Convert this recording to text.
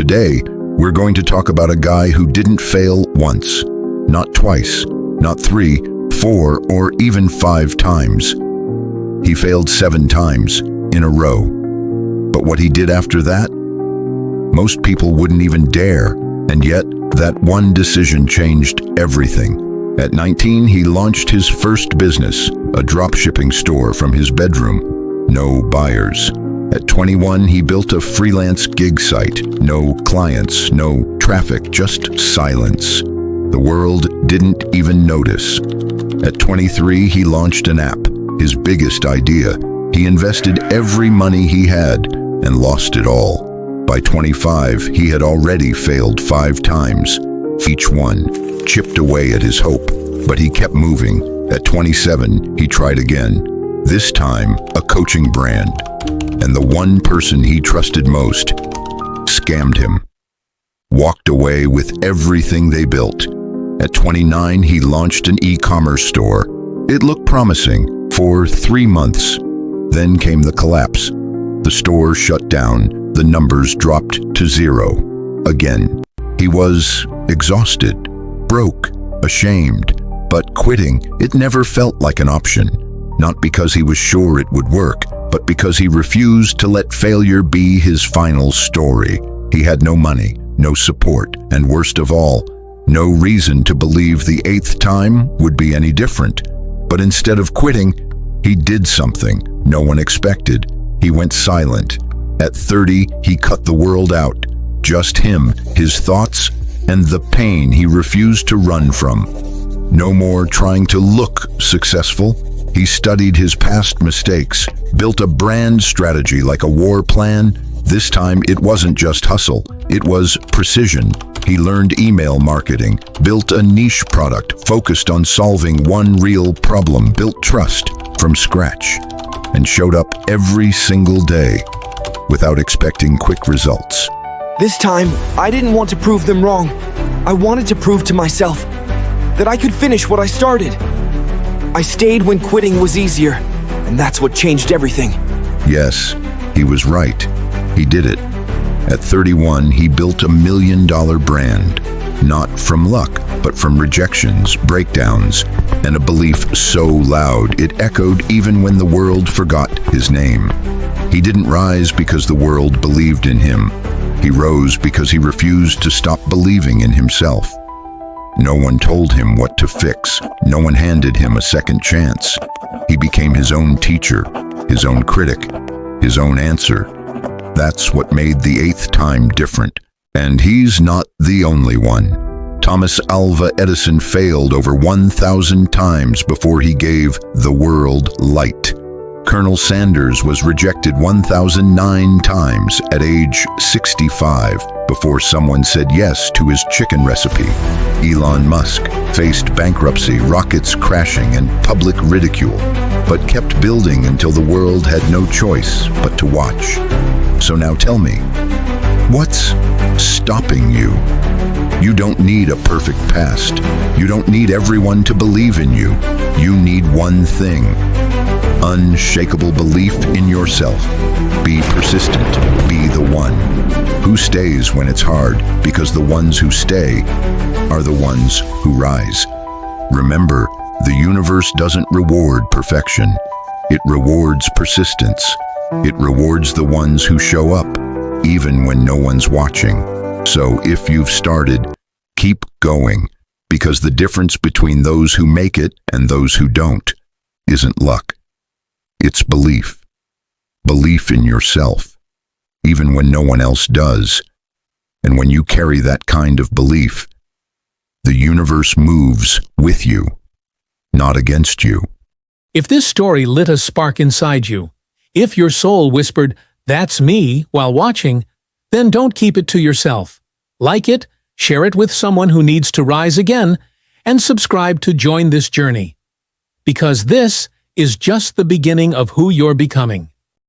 Today, we're going to talk about a guy who didn't fail once, not twice, not 3, 4, or even 5 times. He failed 7 times in a row. But what he did after that? Most people wouldn't even dare, and yet that one decision changed everything. At 19, he launched his first business, a dropshipping store from his bedroom. No buyers. At 21, he built a freelance gig site. No clients, no traffic, just silence. The world didn't even notice. At 23, he launched an app, his biggest idea. He invested every money he had and lost it all. By 25, he had already failed 5 times. Each one chipped away at his hope, but he kept moving. At 27, he tried again. This time, a coaching brand. And the one person he trusted most scammed him. Walked away with everything they built. At 29, he launched an e-commerce store. It looked promising for 3 months. Then came the collapse. The store shut down. The numbers dropped to 0. Again, he was exhausted, broke, ashamed. But quitting, it never felt like an option. Not because he was sure it would work, but because he refused to let failure be his final story. He had no money, no support, and worst of all, no reason to believe the 8th time would be any different. But instead of quitting, he did something no one expected. He went silent. At 30, he cut the world out. Just him, his thoughts, and the pain he refused to run from. No more trying to look successful. He studied his past mistakes, built a brand strategy like a war plan. This time, it wasn't just hustle, it was precision. He learned email marketing, built a niche product, focused on solving one real problem, built trust from scratch, and showed up every single day without expecting quick results. This time, I didn't want to prove them wrong. I wanted to prove to myself that I could finish what I started. I stayed when quitting was easier, and that's what changed everything. Yes, he was right. He did it. At 31, he built $1 million brand, not from luck, but from rejections, breakdowns, and a belief so loud it echoed even when the world forgot his name. He didn't rise because the world believed in him. He rose because he refused to stop believing in himself. No one told him what to fix. No one handed him a second chance. He became his own teacher, his own critic, his own answer. That's what made the 8th time different. And he's not the only one. Thomas Alva Edison failed over 1,000 times before he gave the world light. Colonel Sanders was rejected 1,009 times at age 65 before someone said yes to his chicken recipe. Elon Musk faced bankruptcy, rockets crashing, and public ridicule, but kept building until the world had no choice but to watch. So now tell me, what's stopping you? You don't need a perfect past. You don't need everyone to believe in you. You need one thing: unshakable belief in yourself. Be persistent. Be the one who stays when it's hard, because the ones who stay are the ones who rise. Remember, the universe doesn't reward perfection. It rewards persistence. It rewards the ones who show up, even when no one's watching. So if you've started, keep going, because the difference between those who make it and those who don't isn't luck. It's belief. Belief in yourself, even when no one else does. And when you carry that kind of belief, the universe moves with you, not against you. If this story lit a spark inside you, if your soul whispered, "That's me," while watching, then don't keep it to yourself. Like it, share it with someone who needs to rise again, and subscribe to join this journey. Because this is just the beginning of who you're becoming.